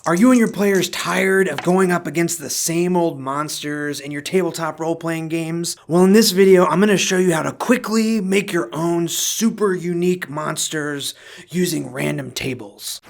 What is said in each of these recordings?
Are you and your players tired of going up against the same old monsters in your tabletop role-playing games? Well, in this video, I'm going to show you how to quickly make your own super unique monsters using random tables.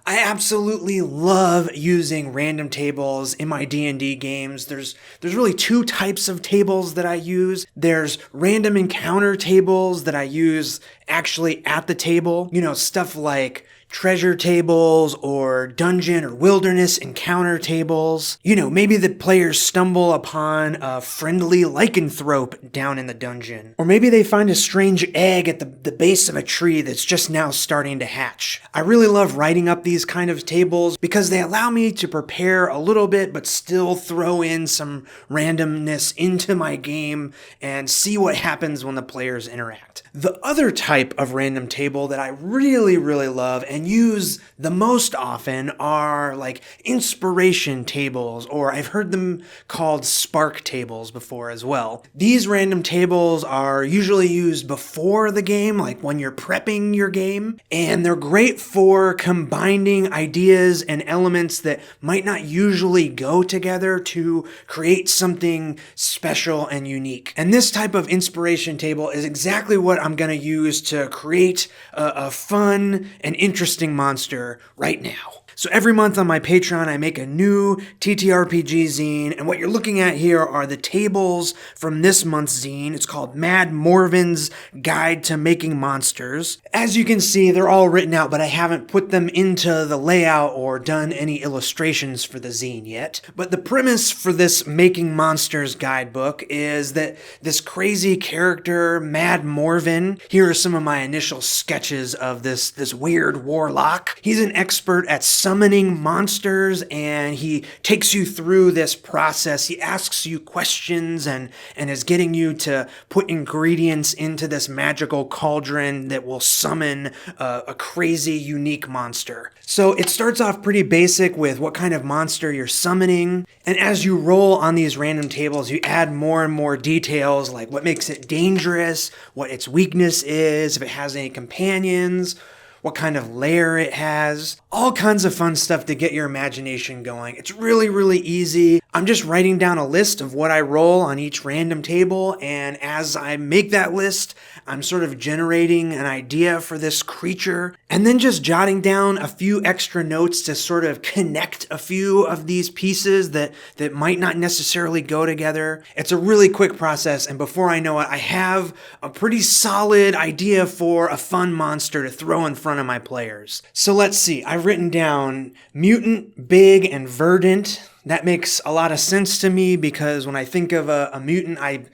I absolutely love using random tables in my D&D games. There's really two types of tables that I use. There's random encounter tables that I use actually at the table. You know, stuff like treasure tables or dungeon or wilderness encounter tables. You know, maybe the players stumble upon a friendly lycanthrope down in the dungeon. Or maybe they find a strange egg at the base of a tree that's just now starting to hatch. I really love writing up these kind of tables because they allow me to prepare a little bit but still throw in some randomness into my game and see what happens when the players interact. The other type of random table that I really love and use the most often are like inspiration tables, or I've heard them called spark tables before as well. These random tables are usually used before the game, like when you're prepping your game, and they're great for combining ideas and elements that might not usually go together to create something special and unique. And this type of inspiration table is exactly what I'm going to use to create a fun and interesting monster right now. So every month on my Patreon, I make a new TTRPG zine, and what you're looking at here are the tables from this month's zine. It's called Mad Morven's Guide to Making Monsters. As you can see, they're all written out, but I haven't put them into the layout or done any illustrations for the zine yet. But the premise for this Making Monsters guidebook is that this crazy character, Mad Morven, here are some of my initial sketches of this weird warlock. He's an expert at summoning monsters, and he takes you through this process. He asks you questions and is getting you to put ingredients into this magical cauldron that will summon a crazy, unique monster. So it starts off pretty basic with what kind of monster you're summoning, and as you roll on these random tables, you add more and more details, like what makes it dangerous, what its weakness is, if it has any companions, what kind of lair it has, all kinds of fun stuff to get your imagination going. It's really easy. I'm just writing down a list of what I roll on each random table, and as I make that list, I'm sort of generating an idea for this creature, and then just jotting down a few extra notes to sort of connect a few of these pieces that might not necessarily go together. It's a really quick process, and before I know it, I have a pretty solid idea for a fun monster to throw in front of my players. So let's see, I've written down mutant, big, and verdant. That makes a lot of sense to me because when I think of a mutant, I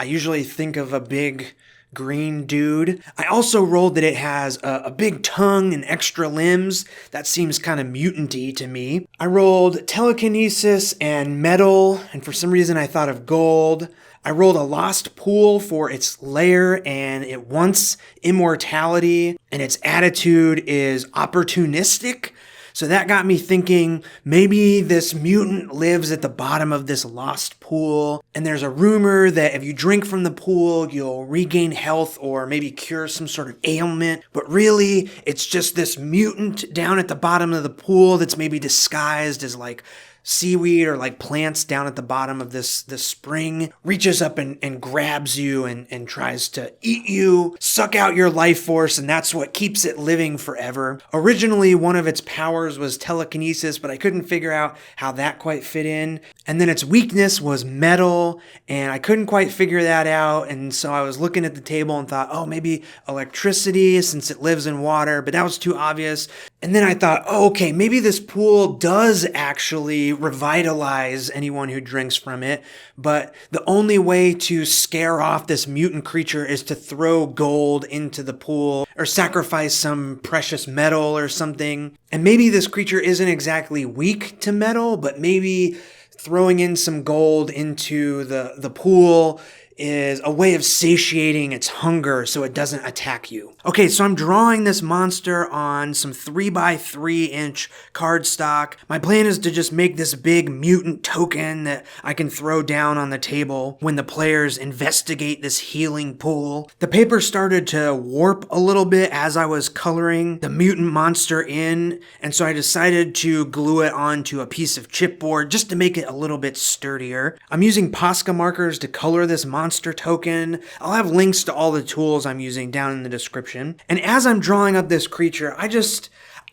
usually think of a big green dude. I also rolled that it has a big tongue and extra limbs. That seems kind of mutant-y to me. I rolled telekinesis and metal, and for some reason I thought of gold. I rolled a lost pool for its lair, and it wants immortality, and its attitude is opportunistic. So that got me thinking maybe this mutant lives at the bottom of this lost pool, and there's a rumor that if you drink from the pool, you'll regain health or maybe cure some sort of ailment. But really, it's just this mutant down at the bottom of the pool that's maybe disguised as like seaweed or like plants down at the bottom of this spring, reaches up and grabs you and tries to eat you, suck out your life force, and that's what keeps it living forever. Originally, one of its powers was telekinesis, but I couldn't figure out how that quite fit in. And then its weakness was metal, and I couldn't quite figure that out, and so I was looking at the table and thought, oh, maybe electricity since it lives in water, but that was too obvious. And then I thought, oh, okay, maybe this pool does actually revitalize anyone who drinks from it, but the only way to scare off this mutant creature is to throw gold into the pool or sacrifice some precious metal or something. And maybe this creature isn't exactly weak to metal, but maybe throwing in some gold into the pool is a way of satiating its hunger so it doesn't attack you. Okay, so I'm drawing this monster on some 3x3-inch cardstock. My plan is to just make this big mutant token that I can throw down on the table when the players investigate this healing pool. The paper started to warp a little bit as I was coloring the mutant monster in, and so I decided to glue it onto a piece of chipboard just to make it a little bit sturdier. I'm using Posca markers to color this monster token. I'll have links to all the tools I'm using down in the description. And as I'm drawing up this creature,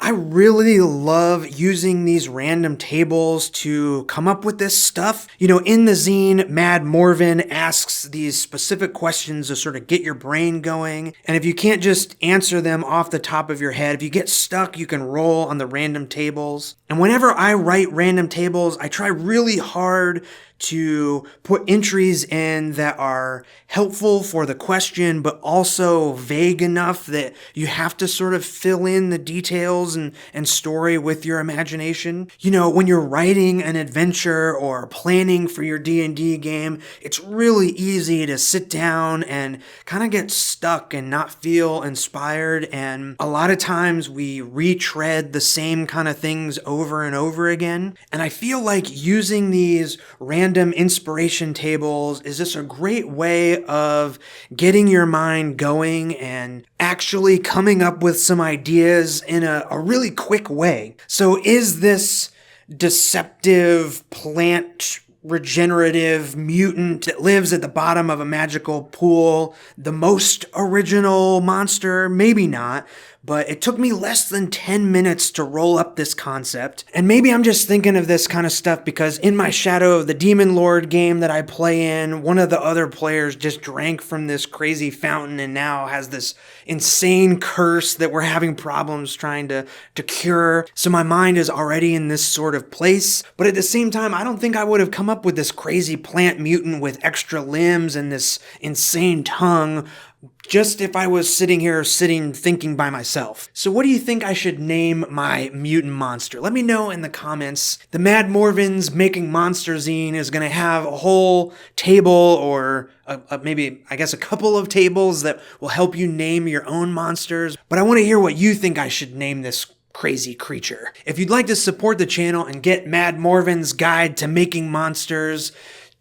I really love using these random tables to come up with this stuff. You know, in the zine, Mad Morven asks these specific questions to sort of get your brain going. And if you can't just answer them off the top of your head, if you get stuck, you can roll on the random tables. And whenever I write random tables, I try really hard to put entries in that are helpful for the question, but also vague enough that you have to sort of fill in the details and story with your imagination. You know, when you're writing an adventure or planning for your D&D game, it's really easy to sit down and kind of get stuck and not feel inspired. And a lot of times we retread the same kind of things over and over again. And I feel like using these random inspiration tables is just a great way of getting your mind going and actually coming up with some ideas in a really quick way. So is this deceptive plant regenerative mutant that lives at the bottom of a magical pool the most original monster? Maybe not, but it took me less than 10 minutes to roll up this concept. And maybe I'm just thinking of this kind of stuff because in my Shadow of the Demon Lord game that I play in, one of the other players just drank from this crazy fountain and now has this insane curse that we're having problems trying to cure. So my mind is already in this sort of place. But at the same time, I don't think I would have come up with this crazy plant mutant with extra limbs and this insane tongue just if I was sitting thinking by myself. So what do you think I should name my mutant monster? Let me know in the comments. The Mad Morven's Making Monster zine is going to have a whole table or maybe, I guess, a couple of tables that will help you name your own monsters. But I want to hear what you think I should name this crazy creature. If you'd like to support the channel and get Mad Morven's Guide to Making Monsters,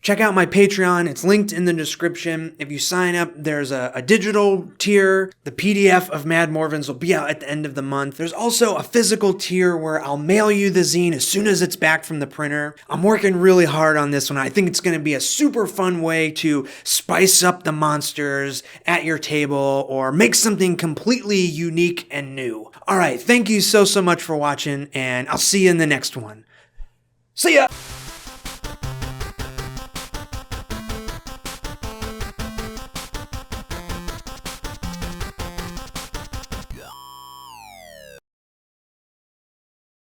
check out my Patreon. It's linked in the description. If you sign up, there's a digital tier. The PDF of Mad Morven's will be out at the end of the month. There's also a physical tier where I'll mail you the zine as soon as it's back from the printer. I'm working really hard on this one. I think it's going to be a super fun way to spice up the monsters at your table or make something completely unique and new. All right, thank you so much for watching, and I'll see you in the next one. See ya!